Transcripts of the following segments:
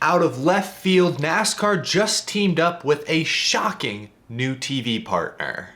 Out of left field, NASCAR just teamed up with a shocking new TV partner.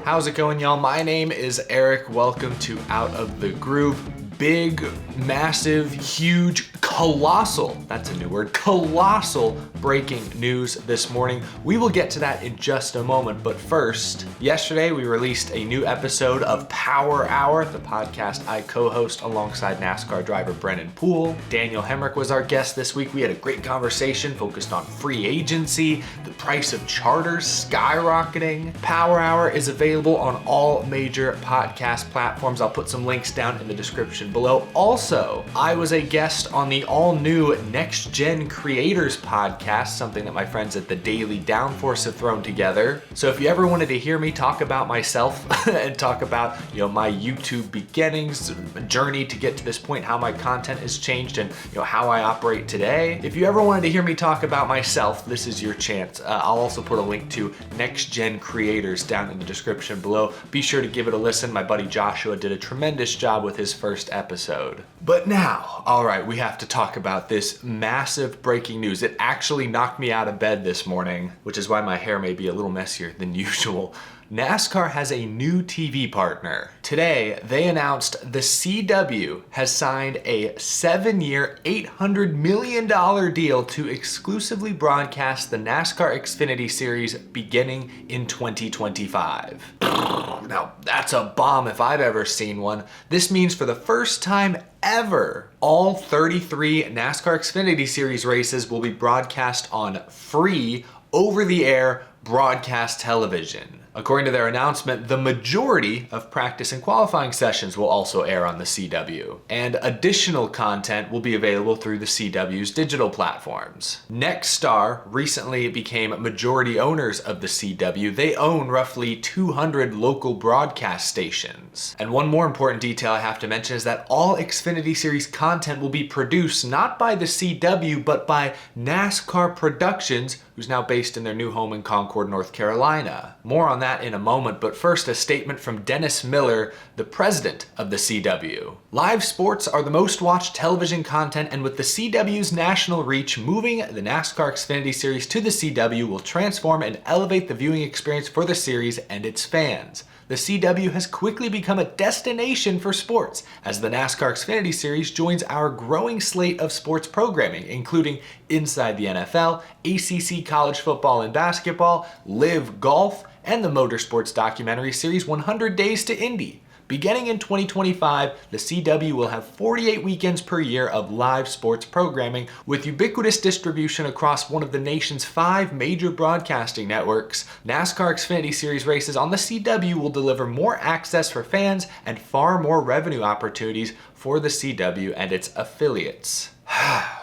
How's it going, y'all? My name is Eric. Welcome to Out of the Groove. Big, massive, huge, colossal, that's a new word, colossal breaking news this morning. We will get to that in just a moment, but first, yesterday we released a new episode of Power Hour, the podcast I co-host alongside NASCAR driver Brennan Poole. Daniel Hemrick was our guest this week. We had a great conversation focused on free agency, the price of charters skyrocketing. Power Hour is available on all major podcast platforms. I'll put some links down in the description below. Also, I was a guest on the all-new Next Gen Creators podcast, something that my friends at the Daily Downforce have thrown together. So if you ever wanted to hear me talk about myself and talk about, my YouTube beginnings, journey to get to this point, how my content has changed, and how I operate today. If you ever wanted to hear me talk about myself, this is your chance. I'll also put a link to Next Gen Creators down in the description below. Be sure to give it a listen. My buddy Joshua did a tremendous job with his first episode. But now, all right, we have to talk about this massive breaking news. It actually knocked me out of bed this morning, which is why my hair may be a little messier than usual. NASCAR has a new TV partner. Today, they announced the CW has signed a 7-year, $800 million deal to exclusively broadcast the NASCAR Xfinity series beginning in 2025. Now, that's a bomb if I've ever seen one. This means for the first time ever, all 33 NASCAR Xfinity series races will be broadcast on free, over-the-air broadcast television. According to their announcement, the majority of practice and qualifying sessions will also air on the CW, and additional content will be available through the CW's digital platforms. Nexstar recently became majority owners of the CW. They own roughly 200 local broadcast stations. And one more important detail I have to mention is that all Xfinity Series content will be produced not by the CW, but by NASCAR Productions, who's now based in their new home in Concord, North Carolina. More on that in a moment, but first a statement from Dennis Miller, the president of the CW. Live sports are the most watched television content, and with the CW's national reach, moving the NASCAR Xfinity Series to the CW will transform and elevate the viewing experience for the series and its fans. The CW has quickly become a destination for sports as the NASCAR Xfinity Series joins our growing slate of sports programming, including Inside the NFL, ACC college football and basketball, Live Golf, and the motorsports documentary series 100 Days to Indy. Beginning in 2025, the CW will have 48 weekends per year of live sports programming with ubiquitous distribution across one of the nation's 5 major broadcasting networks. NASCAR Xfinity Series races on the CW will deliver more access for fans and far more revenue opportunities for the CW and its affiliates.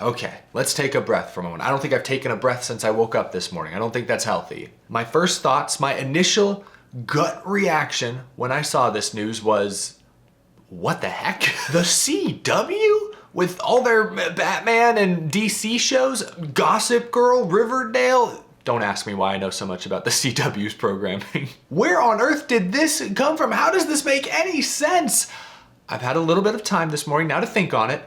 Okay, let's take a breath for a moment. I don't think I've taken a breath since I woke up this morning. I don't think that's healthy. My first thoughts, my initial gut reaction when I saw this news was, what the heck? The CW? With all their Batman and DC shows? Gossip Girl, Riverdale? Don't ask me why I know so much about the CW's programming. Where on earth did this come from? How does this make any sense? I've had a little bit of time this morning now to think on it,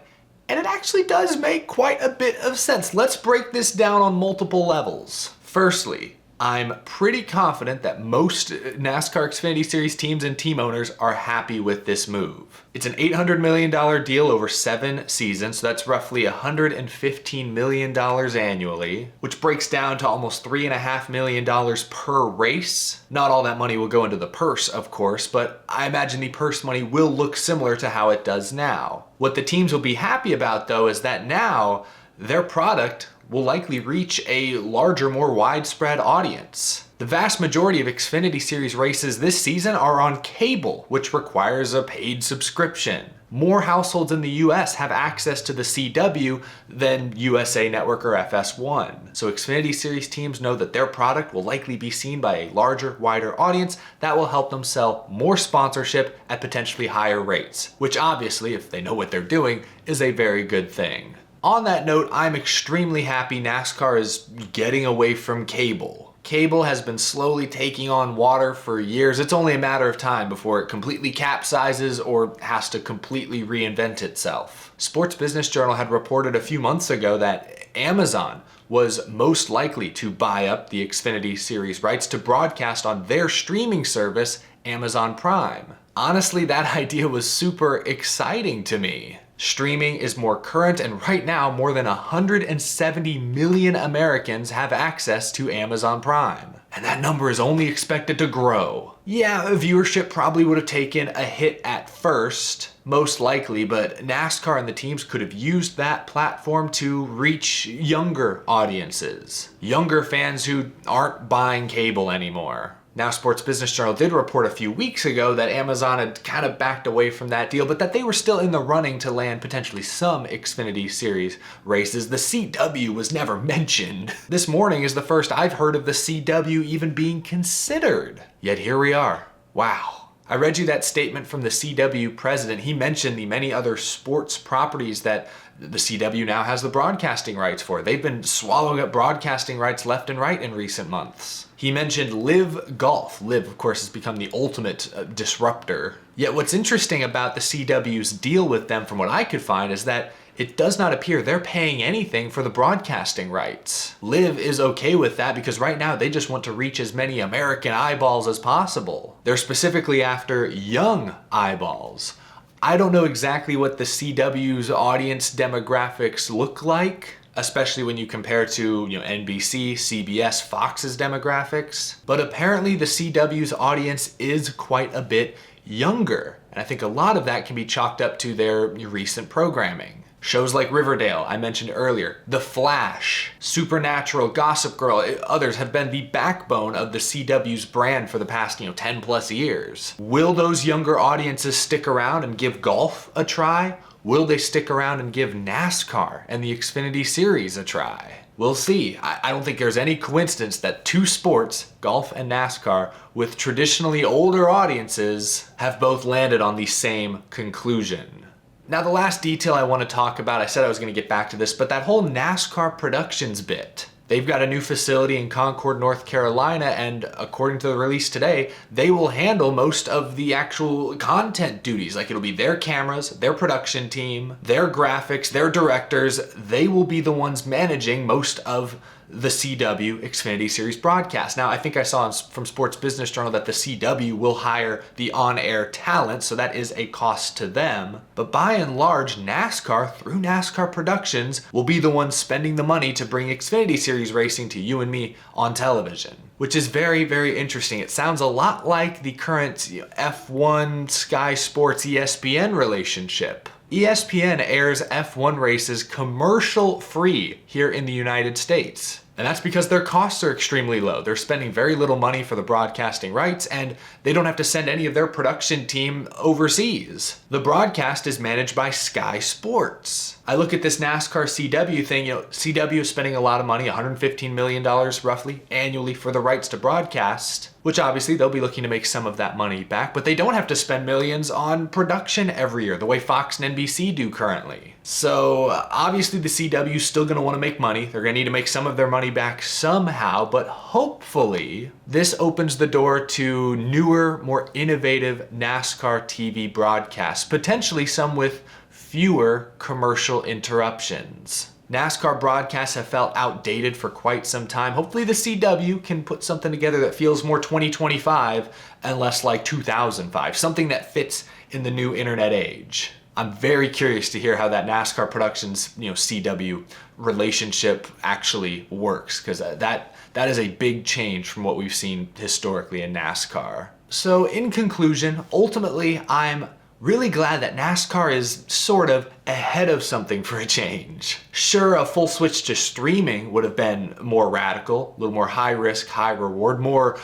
and it actually does make quite a bit of sense. Let's break this down on multiple levels. Firstly, I'm pretty confident that most NASCAR Xfinity Series teams and team owners are happy with this move. It's an $800 million deal over 7 seasons, so that's roughly $115 million annually, which breaks down to almost $3.5 million per race. Not all that money will go into the purse, of course, but I imagine the purse money will look similar to how it does now. What the teams will be happy about, though, is that now their product will likely reach a larger, more widespread audience. The vast majority of Xfinity Series races this season are on cable, which requires a paid subscription. More households in the US have access to the CW than USA Network or FS1. So Xfinity Series teams know that their product will likely be seen by a larger, wider audience that will help them sell more sponsorship at potentially higher rates, which obviously, if they know what they're doing, is a very good thing. On that note, I'm extremely happy NASCAR is getting away from cable. Cable has been slowly taking on water for years. It's only a matter of time before it completely capsizes or has to completely reinvent itself. Sports Business Journal had reported a few months ago that Amazon was most likely to buy up the Xfinity series rights to broadcast on their streaming service, Amazon Prime. Honestly, that idea was super exciting to me. Streaming is more current, and right now more than 170 million Americans have access to Amazon Prime. And that number is only expected to grow. Yeah, viewership probably would have taken a hit at first, most likely, but NASCAR and the teams could have used that platform to reach younger audiences. Younger fans who aren't buying cable anymore. Now, Sports Business Journal did report a few weeks ago that Amazon had kind of backed away from that deal, but that they were still in the running to land potentially some Xfinity Series races. The CW was never mentioned. This morning is the first I've heard of the CW even being considered. Yet here we are. Wow. I read you that statement from the CW president. He mentioned the many other sports properties that the CW now has the broadcasting rights for. They've been swallowing up broadcasting rights left and right in recent months. He mentioned Live Golf. Live, of course, has become the ultimate disruptor. Yet what's interesting about the CW's deal with them, from what I could find, is that it does not appear they're paying anything for the broadcasting rights. Live is okay with that because right now they just want to reach as many American eyeballs as possible. They're specifically after young eyeballs. I don't know exactly what the CW's audience demographics look like, especially when you compare to NBC, CBS, Fox's demographics. But apparently the CW's audience is quite a bit younger. And I think a lot of that can be chalked up to their recent programming. Shows like Riverdale, I mentioned earlier, The Flash, Supernatural, Gossip Girl, others have been the backbone of the CW's brand for the past 10 plus years. Will those younger audiences stick around and give golf a try? Will they stick around and give NASCAR and the Xfinity Series a try? We'll see. I don't think there's any coincidence that two sports, golf and NASCAR, with traditionally older audiences have both landed on the same conclusion. Now, the last detail I want to talk about, I said I was going to get back to this, but that whole NASCAR Productions bit. They've got a new facility in Concord, North Carolina, and according to the release today, they will handle most of the actual content duties. Like, it'll be their cameras, their production team, their graphics, their directors. They will be the ones managing most of the CW Xfinity Series broadcast. Now, I think I saw from Sports Business Journal that the CW will hire the on-air talent, so that is a cost to them. But by and large, NASCAR, through NASCAR Productions, will be the ones spending the money to bring Xfinity Series racing to you and me on television, which is very, very interesting. It sounds a lot like the current F1 Sky Sports ESPN relationship. ESPN airs F1 races commercial-free here in the United States. And that's because their costs are extremely low. They're spending very little money for the broadcasting rights, and they don't have to send any of their production team overseas. The broadcast is managed by Sky Sports. I look at this NASCAR CW thing, CW is spending a lot of money, $115 million roughly annually for the rights to broadcast, which obviously they'll be looking to make some of that money back, but they don't have to spend millions on production every year, the way Fox and NBC do currently. So obviously the CW is still gonna wanna make money. They're gonna need to make some of their money back somehow, but hopefully this opens the door to newer, more innovative NASCAR TV broadcasts, potentially some with fewer commercial interruptions. NASCAR broadcasts have felt outdated for quite some time. Hopefully the CW can put something together that feels more 2025 and less like 2005, something that fits in the new internet age. I'm very curious to hear how that NASCAR Productions, CW relationship actually works, because that is a big change from what we've seen historically in NASCAR. So in conclusion, ultimately, I'm really glad that NASCAR is sort of ahead of something for a change. Sure, a full switch to streaming would have been more radical, a little more high risk, high reward, more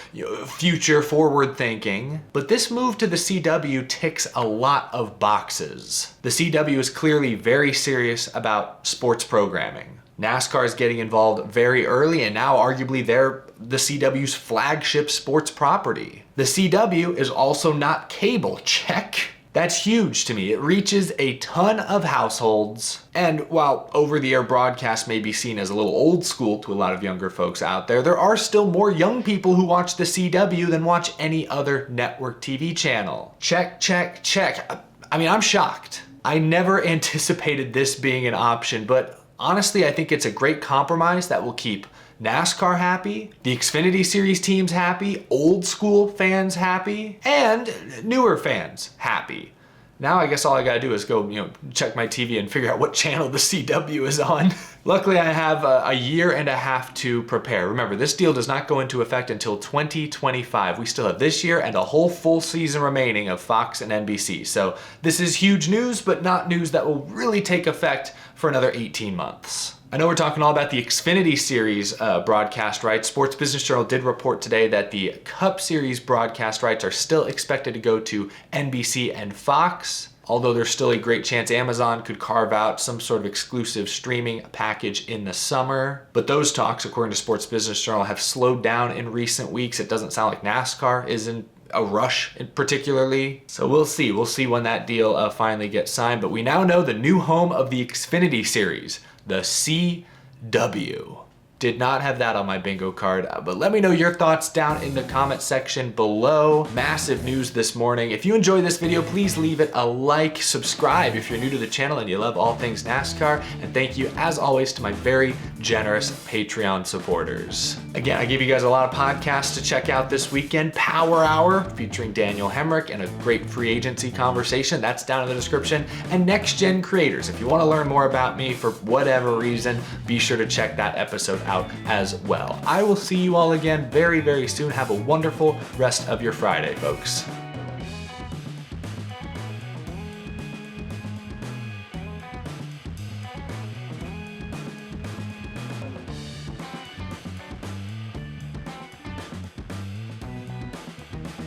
future forward thinking. But this move to the CW ticks a lot of boxes. The CW is clearly very serious about sports programming. NASCAR is getting involved very early, and now arguably they're the CW's flagship sports property. The CW is also not cable, check. That's huge to me. It reaches a ton of households. And while over-the-air broadcast may be seen as a little old school to a lot of younger folks out there, there are still more young people who watch the CW than watch any other network TV channel. Check, check, check. I mean, I'm shocked. I never anticipated this being an option, but honestly, I think it's a great compromise that will keep NASCAR happy, the Xfinity Series teams happy, old school fans happy, and newer fans happy. Now I guess all I gotta do is go, check my TV and figure out what channel the CW is on. Luckily, I have a year and a half to prepare. Remember, this deal does not go into effect until 2025. We still have this year and a whole full season remaining of Fox and NBC. So this is huge news, but not news that will really take effect for another 18 months. I know we're talking all about the Xfinity Series broadcast rights. Sports Business Journal did report today that the Cup Series broadcast rights are still expected to go to NBC and Fox, although there's still a great chance Amazon could carve out some sort of exclusive streaming package in the summer. But those talks, according to Sports Business Journal, have slowed down in recent weeks. It doesn't sound like NASCAR is in a rush particularly. So we'll see. We'll see when that deal finally gets signed. But we now know the new home of the Xfinity Series, the CW. Did not have that on my bingo card, but let me know your thoughts down in the comment section below. Massive news this morning. If you enjoyed this video, please leave it a like, subscribe if you're new to the channel and you love all things NASCAR, and thank you as always to my very generous Patreon supporters. Again, I give you guys a lot of podcasts to check out this weekend. Power Hour featuring Daniel Hemrick and a great free agency conversation. That's down in the description. And Next Gen Creators. If you want to learn more about me for whatever reason, be sure to check that episode out as well. I will see you all again very, very soon. Have a wonderful rest of your Friday, folks.